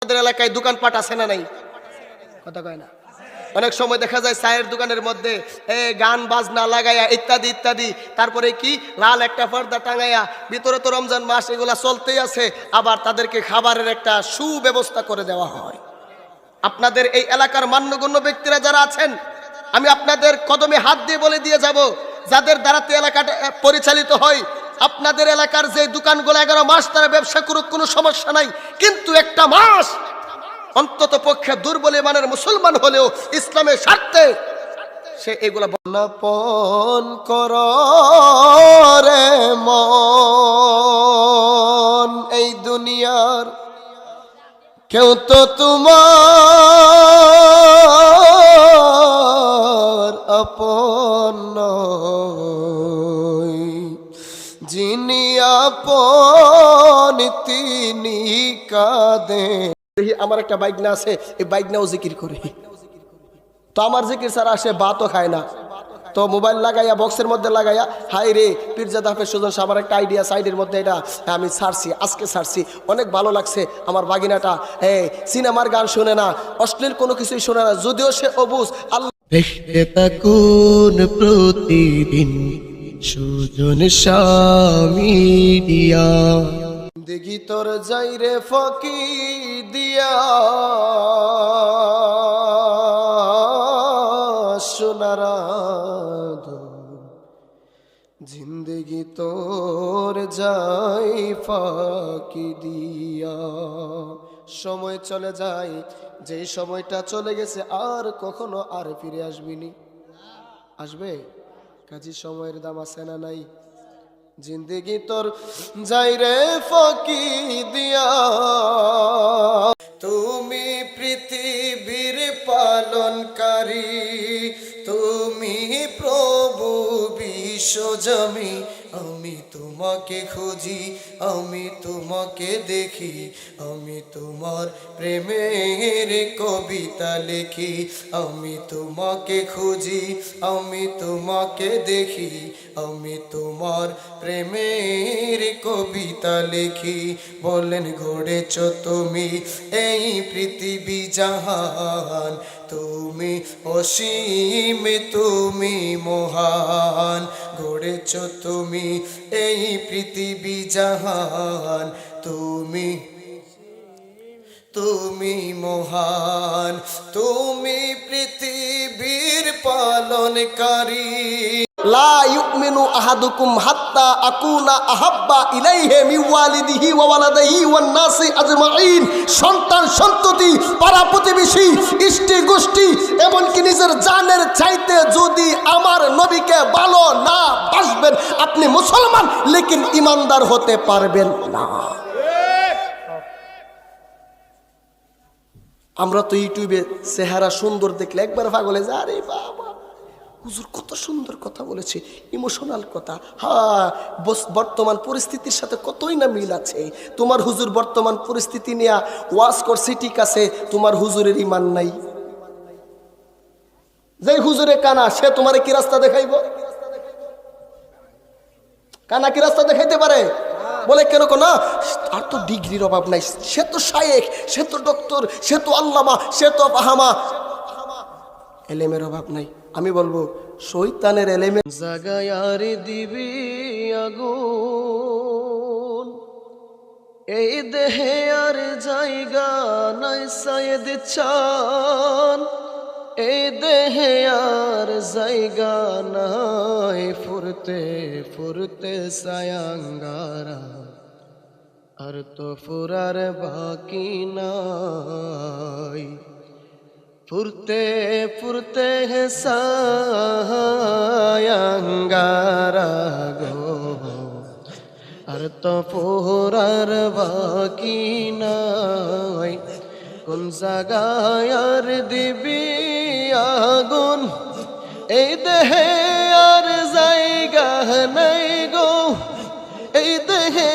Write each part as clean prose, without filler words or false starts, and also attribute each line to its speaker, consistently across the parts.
Speaker 1: আমাদের এলাকায় দোকানপাট আছে না নাই? কথা কয় না। অনেক সময় দেখা যায় চায়ের দোকানের মধ্যে গান বাজনা লাগাইয়া ইত্যাদি ইত্যাদি, তারপরে কি লাল একটা পর্দা টাঙাইয়া, ভিতরে তো রমজান মাস, এগুলা চলতেই আছে। আবার তাদেরকে খাবারের একটা সুব্যবস্থা করে দেওয়া হয়। আপনাদের এই এলাকার মান্যগণ্য ব্যক্তিরা যারা আছেন, আমি আপনাদের কদমে হাত দিয়ে বলে দিয়ে যাব, যাদের দ্বারাতে এলাকাটা পরিচালিত হয়, আপনাদের এলাকার যে দোকানগুলো 11 মাস তারা ব্যবসা করুক, কোনো সমস্যা নাই, কিন্তু একটা মাস অন্তত পক্ষে দুর্বল ইমানের মুসলমান হলেও ইসলামের স্বার্থে সে এগুলা বর্ণপন করো রে মন। এই দুনিয়ার কেউ তো তোমার আপন নয়, যিনি আপন তিনি কাঁদেন। আমার একটা বাইকনা আছে, এই বাইকনাও জিকির করে। তো আমার জিকির ছাড়া সে ভাতও খায় না। তো মোবাইল লাগাইয়া বক্সের মধ্যে লাগাইয়া, হাই রে পীরজাদা হাফেজ সুজন সাহেব, আমার একটা আইডিয়া সাইডের মধ্যে, এটা আমি ছাড়ছি, আজকে ছাড়ছি, অনেক ভালো লাগছে। আমার বাগিনাটা সিনেমার গান শুনে না, অশ্লীল কোনো কিছুই শুনে না, যদিও সে অবুঝ। আল্লাহ
Speaker 2: দেখতে থাকুন প্রতিদিন সুজন শামিডিয়া।
Speaker 1: দেখি তোর যাই রে ফকি দিয়া সোনারা, জিন্দগি তোর যাই ফাঁকি দিয়া। সময় চলে যায়, যে সময়টা চলে গেছে আর কখনো আর ফিরে আসবিনি। আসবে? কাজী সময়ের দাম আছে না নাই? জিন্দগি তোর যাই রে ফাঁকি দিয়া। তুমি পৃথিবীর পালনকারী, তুমি প্রভু বিশ্বজমি। আমি তোমাকে খুঁজি, আমি তোমাকে দেখি, আমি তোমার প্রেমের কবিতা লিখি। আমি তোমাকে খুঁজি, আমি তোমাকে দেখি, আমি তোমার প্রেমের কবিতা লিখি। বলেন গড়েছ তুমি এই পৃথিবী জাহান, তুমি অসীম, তুমি মহান। গড়েছ তুমি এই পৃথিবী জাহান, তুমি তুমি মহান, তুমি পৃথিবীর পালনকারী। লা ইউমিনু আহাদুকুম হাত্তা আকুনা আহাব্বা ইলাইহি মিন ওয়ালিদিহি ওয়া ওয়ালাদিহি ওয়ান নাসি আজমাইন। সন্তান সন্ততি, পাড়া প্রতিবেশী, ইষ্টি গোষ্ঠী, এমনকি নিজের জানের চাইতে যদি আমার নবীকে ভালো না বাসবেন, আপনি মুসলমান লেকিন ইমানদার হতে পারবেন না। আমরা তো ইউটিউবে চেহারা সুন্দর দেখলে একবার পাগলে যা, আরে বাবা হুজুর কত সুন্দর কথা বলেছে, ইমোশনাল কথা। হ্যাঁ, বর্তমান পরিস্থিতির সাথে কতই না মিল আছে। তোমার হুজুর বর্তমান পরিস্থিতি নিয়ে ওয়াজ করছে, ঠিক আছে, তোমার হুজুরের ইমান নাই। যে হুজুরে কানা, সে তোমারে কি রাস্তা দেখাইব? কানা কি রাস্তা দেখাইতে পারে? বলে কেন না, আর তো ডিগ্রির অভাব নাই, সে তো শায়েখ, সে তো ডক্টর, সে তো আল্লামা, সে তো ফাহামা, এলেমের অভাব নাই। আমি বলবো শয়তানের এলেমে
Speaker 2: জাগায়ার দিবি আগুন, এই দেহে আর জায়গা নাই সায়েদ চান। এই দেহে আর জায়গা নাই ফুরতে ফুরতে সায়াঙ্গারা, আর তো ফুরার বাকি নাই। ফুরতে ফুরতে সায়াঙ্গারা গো, আর তো ফুরার বাকি নাই। কোন জায়গায় আর দিবি আগুন, এই দেহে আর জায়গা নাই গো, এই দেহে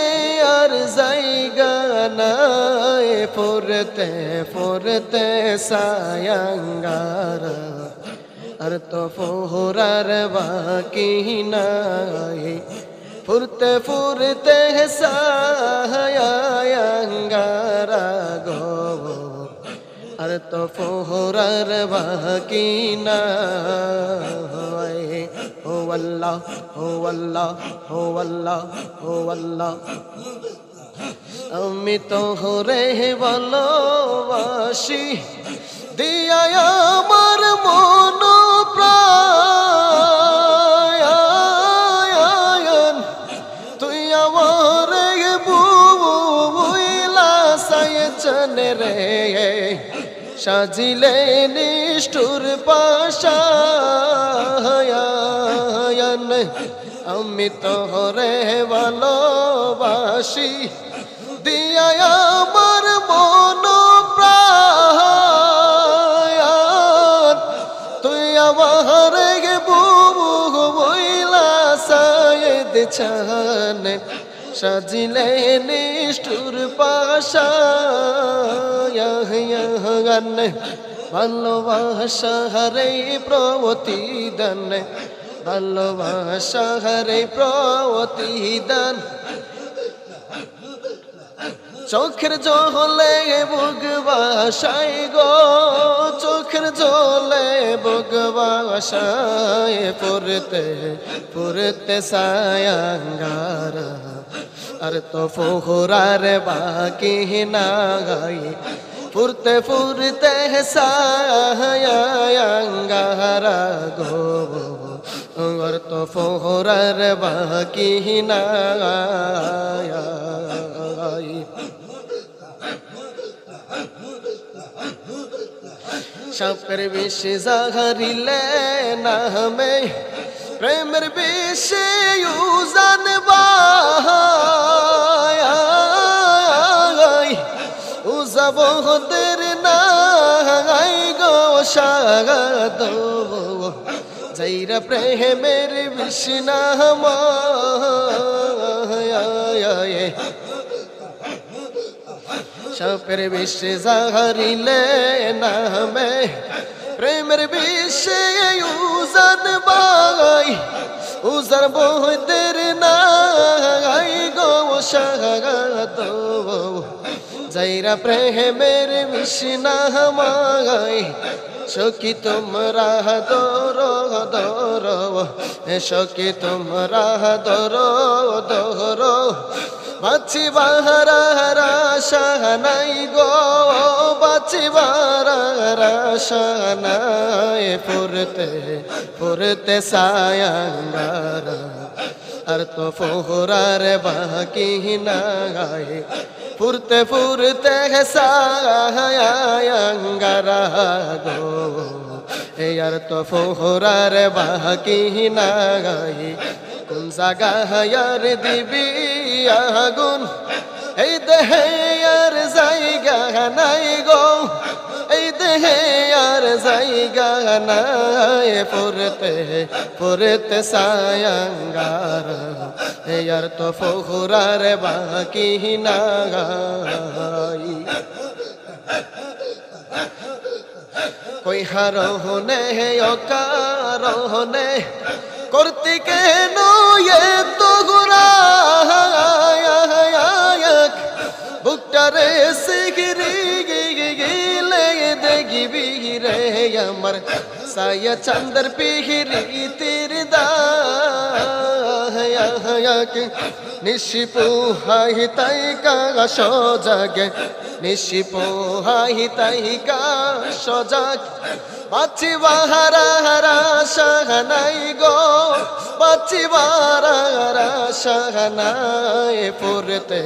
Speaker 2: আর জায়গা নাই। ফুরতে ফুরতে সায়াঙ্গারা, আর তো ফুরার বাকি নাই। ফুরতে ফুরতে সায়াঙ্গারা গো। আর তো ফোহরার বাকি নাই ও আল্লাহ ও আল্লাহ ও আল্লাহ ও আল্লাহ আমি তো হরে ভালোবাসি দিয়া আমার মন প্রাণ তুই আমার বুইলা সাইচন রে সাজিলে নিষ্ঠুর পাশায়ান আমি তো হরে ভালোবাসি দিয়া আমার মন প্রাণ তুই আমার বুইলা সাইদ চান সাজিলে নিষ্ঠুর পাশায়ান ভালোবাসা হরে প্রতিদান ভালোবাসা হরে প্রতিদান চোখের জলে বুকবাসাই গো চোখের জলে বুকবাসাই পুরতে পুরতে সায়াঙ্গার আর তো ফোহরার বাকি নাই পুরতে পুরতে সায়াঙ্গার গো আর তো ফোহরার বাকি নাই সাপের বেশে জাহারিলে নামে প্রেমের বেশে উজান বাই উজাবদের নাই গো সাগদ যাইরা প্রেমের বেশে নাম সাপের বেশে জাহারিলে নামে প্রেমের বেশে উজান বাই উজার বহদের নাই গো সাগদ যাইরা প্রেমের বেশে নামাই সখী তোমরা দর দর সখী তোমরা দর দর বাঁচিবার আশা নাই গো বাঁচিবার আশা নাই পুরতে পুরতে সায়াঙ্গার আর তো ফোহরার বাকি নাই পুরতে পুরতে সায়াঙ্গার গো আর তো ফোহরার বাকি নাই কোন জায়গার দিবি আগুন এই দেহে আর জায়গা নাই গো এই দেহে আর জায়গা নাই পুরতে পুরতে সায়াঙ্গার আর তো ফোহরার বাকি নাই কই হারহনে অকারহনে করতে কেন তো বুকটারে সিগিরি গিলে দেখিবি রে আমার সায়া চন্দর পিহিরি তীর দায়াক নিশিপু হাই তাই কা সজাগে নিশিপু হাই তাই কা সজাগ বাঁচিবার আশা নাই গো বাঁচিবার আশা নাই পুরতে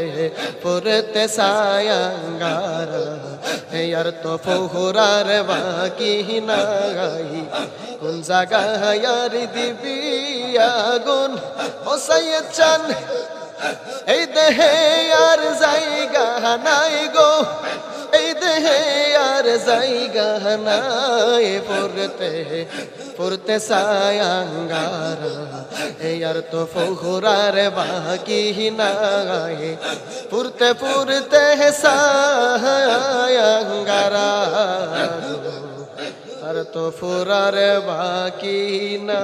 Speaker 2: পুরতে সায়াঙ্গার আর তো ফোহরার বাকি নাই কোন জায়গায় দিবি আগুন ও সাইয়েদ চান এই দেহে আর জায়গা নাই গো এই দেহে আর জায়গা নাই পুরতে পুরতে সায়াঙ্গার আর তো ফোহরার বাকি নাই পুরতে পুরতে সায়াঙ্গার আর তো ফোরার বাকি না